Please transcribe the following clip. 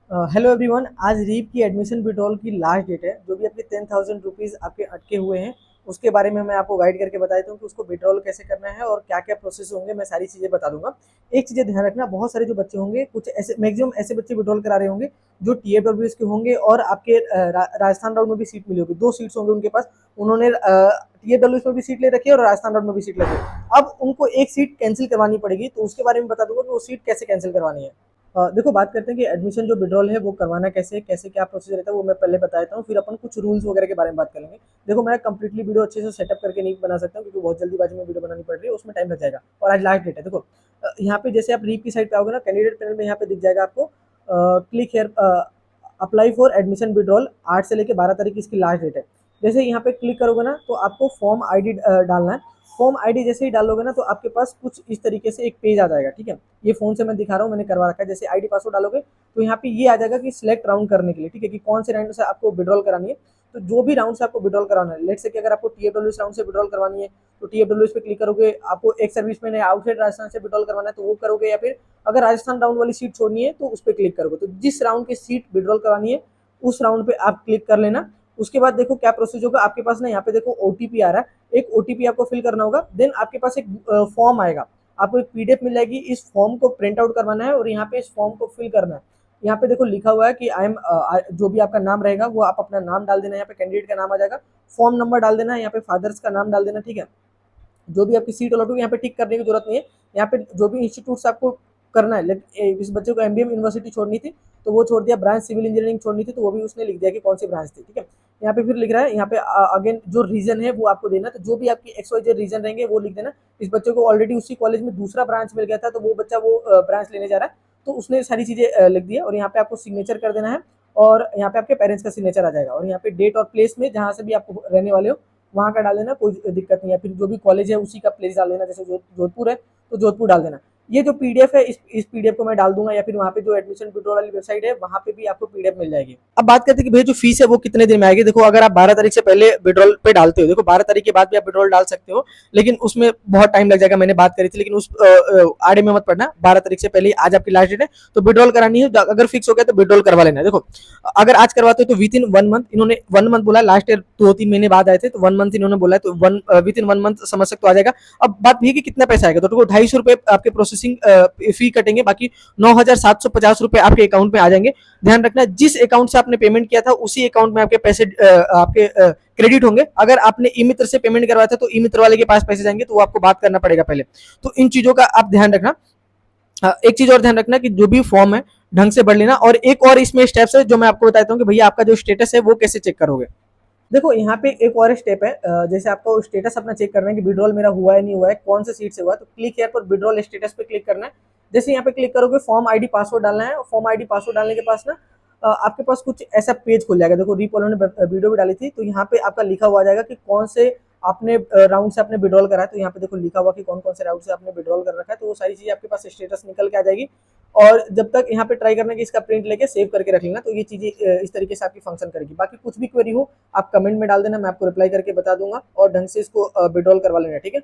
Hello everyone, आज reap की admission withdrawal की लास्ट डेट है। जो भी आपके 10,000 रुपीज़ आपके अटके हुए हैं उसके बारे में मैं आपको गाइड करके बता देता हूँ कि उसको विड्रॉल कैसे करना है और क्या क्या प्रोसेस होंगे। मैं सारी चीज़ें बता दूंगा। एक चीज़ें ध्यान रखना, बहुत सारे जो बच्चे होंगे, कुछ ऐसे मैक्सिमम ऐसे बच्चे विड्रॉल करा रहे होंगे जो TFWS के होंगे और आपके राजस्थान राउंड में भी सीट मिली होगी। 2 सीट्स होंगे उनके पास। उन्होंने TFWS में भी सीट ले रखी है और राजस्थान राउंड में भी सीट ले रखी है। अब उनको एक सीट कैंसिल करवानी पड़ेगी, तो उसके बारे में बता दूंगा कि वो सीट कैसे कैंसिल करवानी है। देखो, बात करते हैं कि एडमिशन जो विड्रॉल है वो करवाना कैसे है, कैसे क्या प्रोसीजर रहता है, वो मैं पहले बता देता हूँ। फिर अपन कुछ रूल्स वगैरह के बारे में बात करेंगे। देखो, मैं कंप्लीटली वीडियो अच्छे से सेटअप करके नहीं बना सकता हूँ क्योंकि बहुत जल्दीबाजी में वीडियो बनानी पड़ रही है, उसमें टाइम लग जाएगा और आज लास्ट डेट है। देखो, यहाँ पे जैसे आप रीप की साइड पे आओगे ना, कैंडिडेट पैनल में यहाँ पे दिख जाएगा आपको click here apply for admission withdrawal. 8 से लेकर 12 तारीख की इसकी लास्ट डेट है। जैसे यहाँ पे क्लिक करोगे ना तो आपको फॉर्म आईडी डालना है। फॉर्म आईडी जैसे ही डालोगे ना तो आपके पास कुछ इस तरीके से एक पेज आ जाएगा। ठीक है, ये फोन से मैं दिखा रहा हूँ, मैंने करवा रखा है। जैसे आईडी पासवर्ड डालोगे तो यहाँ पे ये आ जाएगा कि सिलेक्ट राउंड करने के लिए, ठीक है, कि कौन से राउंड से आपको विड्रॉल करानी है। तो जो भी राउंड से आपको विड्रॉल कराना है, लेट से कि अगर आपको TFWS राउंड से विड्रॉल करवानी है तो TFWS पे क्लिक करोगे। आपको एक सर्विस में आउटसाइड राजस्थान से विड्रॉल करवाना है तो वो करोगे, या फिर अगर राजस्थान राउंड वाली सीट छोड़नी है तो उस पर क्लिक करोगे। तो जिस राउंड की सीट विड्रॉल करानी है उस राउंड पे आप क्लिक कर लेना। उसके बाद देखो क्या प्रोसेस होगा आपके पास ना, यहाँ पे देखो OTP आ रहा है। एक OTP आपको फिल करना होगा। देन आपके पास एक फॉर्म आएगा, आपको एक PDF मिल जाएगी। इस फॉर्म को प्रिंट आउट करवाना है और यहाँ पे इस फॉर्म को फिल करना है। यहाँ पे देखो लिखा हुआ है कि आई एम, जो भी आपका नाम रहेगा वो आप अपना नाम डाल देना। यहाँ पे कैंडिडेट का नाम आ जाएगा, फॉर्म नंबर डाल देना, यहाँ पे फादर्स का नाम डाल देना। ठीक है, जो भी आपकी सीट अलॉट होगी यहाँ पे टिक करने की जरूरत नहीं है। यहाँ पे जो भी इंस्टीट्यूट से आपको करना है, इस बच्चे को MBM यूनिवर्सिटी छोड़नी थी तो वो छोड़ दिया, ब्रांच सिविल इंजीनियरिंग छोड़नी थी तो वो भी उसने लिख दिया कि कौन सी ब्रांच थी। ठीक है, यहाँ पे फिर लिख रहा है, यहाँ पे अगेन जो रीजन है वो आपको देना। तो जो भी आपकी XYZ रीजन रहेंगे वो लिख देना। इस बच्चे को ऑलरेडी उसी कॉलेज में दूसरा ब्रांच मिल गया था तो वो बच्चा वो ब्रांच लेने जा रहा है, तो उसने सारी चीजें लिख दिया। और यहाँ पे आपको सिग्नेचर कर देना है और यहाँ पे आपके पेरेंट्स का सिग्नेचर आ जाएगा। और यहाँ पे डेट और प्लेस में जहाँ से भी आपको रहने वाले हो वहाँ का डाल देना, कोई दिक्कत नहीं है। फिर जो भी कॉलेज है उसी का प्लेस डाल देना। जैसे जोधपुर है तो जोधपुर डाल देना। ये जो PDF है इस PDF को मैं डाल दूंगा, या फिर वहाँ पे जो एडमिशन विड्रॉल वाली वेबसाइट है वहाँ पे भी आपको PDF मिल जाएगी। अब बात करते हैं कि भैया जो फीस है वो कितने दिन में आएगी। देखो, अगर आप 12 तारीख से पहले विड्रॉल पे डालते हो, देखो 12 तारीख के बाद भी आप विड्रॉल डाल सकते हो, लेकिन उसमें बहुत टाइम लग जाएगा। मैंने बात करी थी, लेकिन उस आड़े में मत पड़ना। 12 तारीख से पहले आज आपकी लास्ट डेट है तो विड्रॉल करानी है। अगर फिक्स हो गया तो विड्रॉल करवा लेना। देखो, अगर आज करवाते हो तो विद इन 1 मंथ, इन्होंने 1 मंथ बोला, लास्ट ईयर 2-3 महीने बाद आए थे तो 1 मंथ इन्होंने बोला है, तो विद इन 1 मंथ समझ सकते हो आ जाएगा। अब बात भी कि कितना पैसा आएगा, तो 250 रुपए आपके प्रोसेसिंग फी कटेंगे, बाकी 9,750 रुपए आपके अकाउंट में आ जाएंगे। ध्यान रखना, जिस अकाउंट से आपने पेमेंट किया था उसी अकाउंट में आपके पैसे आपके क्रेडिट होंगे। अगर आपने ई मित्र से पेमेंट करवाया था तो ई मित्र वाले के पास पैसे जाएंगे, तो वो आपको बात करना पड़ेगा पहले। तो इन चीजों का आप ध्यान रखना। एक चीज और ध्यान रखना कि जो भी फॉर्म है ढंग से भर लेना। और एक और इसमें स्टेप्स है जो मैं आपको बताता हूँ कि भैया आपका जो स्टेटस है वो कैसे चेक करोगे। देखो, यहाँ पे एक और स्टेप है। जैसे आपको स्टेटस अपना चेक करना है कि विड्रॉल मेरा हुआ है नहीं हुआ है, कौन से सीट से हुआ है, तो क्लिक यहाँ पर विड्रॉल स्टेटस पे क्लिक करना है। जैसे यहाँ पे क्लिक करोगे फॉर्म आईडी पासवर्ड डालना है। फॉर्म आईडी पासवर्ड डालने के पास ना आपके पास कुछ ऐसा पेज खुल जाएगा। देखो, रीप वालों ने वीडियो भी डाली थी तो यहाँ पे आपका लिखा हुआ जाएगा कि कौन से आपने राउंड से आपने विड्रॉल करा है। तो यहाँ पे देखो लिखा हुआ कि कौन कौन से राउंड से आपने विड्रॉल कर रखा है, तो वो सारी चीजें आपके पास स्टेटस निकल के आ जाएगी। और जब तक यहाँ पे ट्राई करना कि इसका प्रिंट लेके सेव करके रख लेना, तो ये चीजें इस तरीके से आपकी फंक्शन करेगी। बाकी कुछ भी क्वेरी हो आप कमेंट में डाल देना, मैं आपको रिप्लाई करके बता दूंगा और ढंग से इसको विड्रॉल करवा लेना। ठीक है।